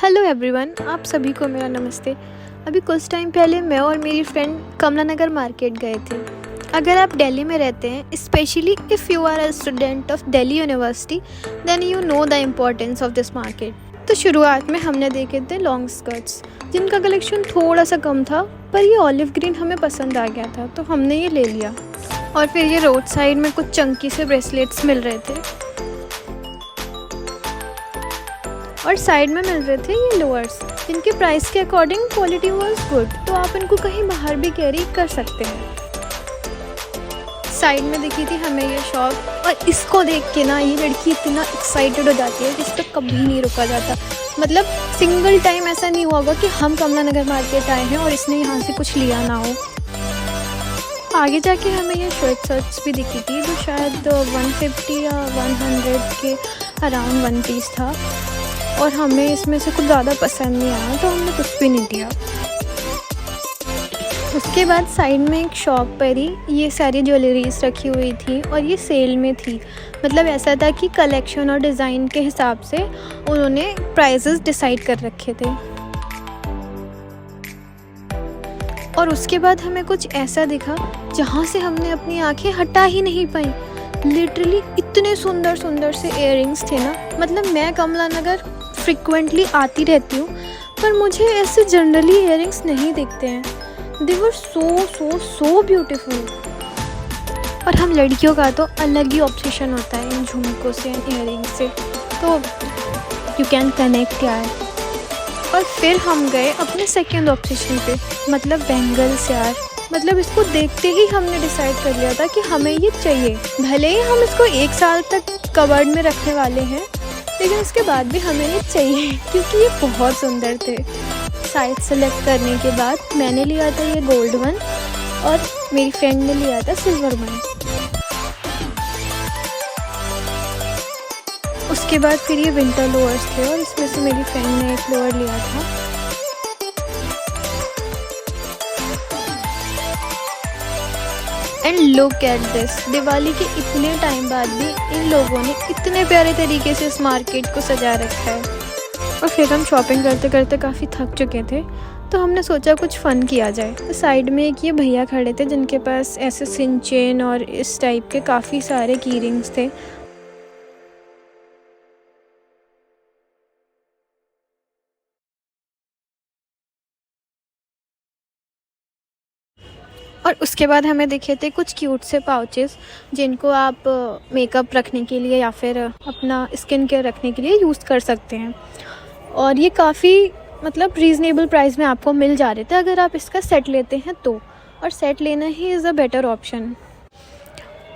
Hello everyone, आप सभी को मेरा नमस्ते। अभी कुछ टाइम पहले मैं और मेरी फ्रेंड कमला नगर मार्केट गए थे। अगर आप दिल्ली में रहते हैं, specially if you are a student of Delhi university, then you know the importance of this market. तो शुरुआत में हमने देखे थे लॉन्ग स्कर्ट्स, जिनका कलेक्शन थोड़ा सा कम था, पर ये ऑलिव ग्रीन हमें पसंद आ गया था, तो हमने ये ले लिया। और फिर ये रोड साइड में कुछ चंकी से ब्रेसलेट्स मिल रहे थे और साइड में मिल रहे थे ये लोअर्स, जिनके प्राइस के अकॉर्डिंग क्वालिटी वाज गुड, तो आप इनको कहीं बाहर भी कैरी कर सकते हैं। साइड में दिखी थी हमें ये शॉप, और इसको देख के ना ये लड़की इतना एक्साइटेड हो जाती है कि इस पर कभी नहीं रुका जाता। मतलब सिंगल टाइम ऐसा नहीं हुआ होगा कि हम कमला नगर मार्केट आए हैं और इसने यहाँ से कुछ लिया ना हो। आगे जाके हमें ये स्वेट शर्ट्स भी दिखी थी, जो शायद 150 या 100 के अराउंड वन पीस था, और हमें इसमें से कुछ ज़्यादा पसंद नहीं आया, तो हमने कुछ भी नहीं लिया। उसके बाद साइड में एक शॉप पर ही ये सारी ज्वेलरीज रखी हुई थी, और ये सेल में थी। मतलब ऐसा था कि कलेक्शन और डिज़ाइन के हिसाब से उन्होंने प्राइसेस डिसाइड कर रखे थे। और उसके बाद हमें कुछ ऐसा दिखा जहाँ से हमने अपनी आंखें हटा ही नहीं पाई। लिटरली इतने सुंदर सुंदर से इयररिंग्स थे ना। मतलब मैं कमला नगर फ्रिक्वेंटली आती रहती हूँ, पर मुझे ऐसे जनरली इयररिंग्स नहीं दिखते हैं। दे वर सो ब्यूटीफुल। और हम लड़कियों का तो अलग ही ऑब्सेशन होता है इन झुमकों से, इन इयररिंग्स से, तो यू कैन कनेक्ट यार। और फिर हम गए अपने सेकेंड ऑब्सेशन पे, मतलब बैंगल्स यार। मतलब इसको देखते ही हमने डिसाइड कर लिया था कि हमें ये चाहिए। भले ही हम इसको 1 साल तक कवर्ड में रखने वाले हैं, लेकिन उसके बाद भी हमें ये चाहिए, क्योंकि ये बहुत सुंदर थे। साइज सेलेक्ट करने के बाद मैंने लिया था ये गोल्ड वन, और मेरी फ्रेंड ने लिया था सिल्वर वन। उसके बाद फिर ये विंटर लोअर्स थे, और इसमें से मेरी फ्रेंड ने एक लोअर लिया था। And look at this, Diwali के इतने टाइम बाद भी इन लोगों ने इतने प्यारे तरीके से इस मार्केट को सजा रखा है। और फिर हम शॉपिंग करते करते काफ़ी थक चुके थे, तो हमने सोचा कुछ फ़न किया जाए। तो साइड में एक ये भैया खड़े थे, जिनके पास ऐसे सिंचेन और इस टाइप के काफ़ी सारे की रिंग्स थे। और उसके बाद हमें दिखे थे कुछ क्यूट से पाउचेस, जिनको आप मेकअप रखने के लिए या फिर अपना स्किन केयर रखने के लिए यूज़ कर सकते हैं। और ये काफ़ी मतलब रीज़नेबल प्राइस में आपको मिल जा रहे थे अगर आप इसका सेट लेते हैं तो। और सेट लेना he is a better option.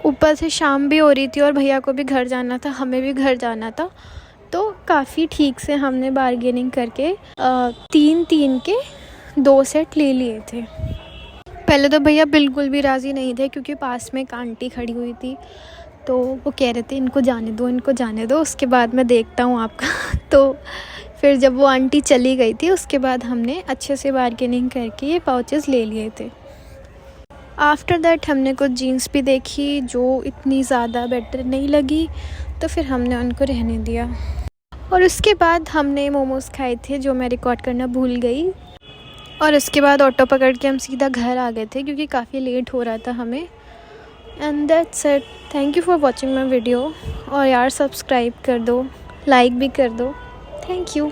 ऊपर से शाम भी हो रही थी और भैया को भी घर जाना था, हमें भी घर जाना था, तो काफ़ी ठीक से हमने बार्गेनिंग करके 3 के 2 सेट ले लिए थे। पहले तो भैया बिल्कुल भी राज़ी नहीं थे, क्योंकि पास में एक आंटी खड़ी हुई थी, तो वो कह रहे थे इनको जाने दो, इनको जाने दो, उसके बाद मैं देखता हूँ आपका। तो फिर जब वो आंटी चली गई थी, उसके बाद हमने अच्छे से बार्गेनिंग करके ये पाउचेस ले लिए थे। आफ्टर दैट हमने कुछ जीन्स भी देखी जो इतनी ज़्यादा बेटर नहीं लगी, तो फिर हमने उनको रहने दिया। और उसके बाद हमने मोमोज़ खाए थे, जो मैं रिकॉर्ड करना भूल गई। और उसके बाद ऑटो पकड़ के हम सीधा घर आ गए थे, क्योंकि काफ़ी लेट हो रहा था हमें। And that's it. Thank you for watching my video. और यार सब्सक्राइब कर दो, लाइक भी कर दो। Thank you.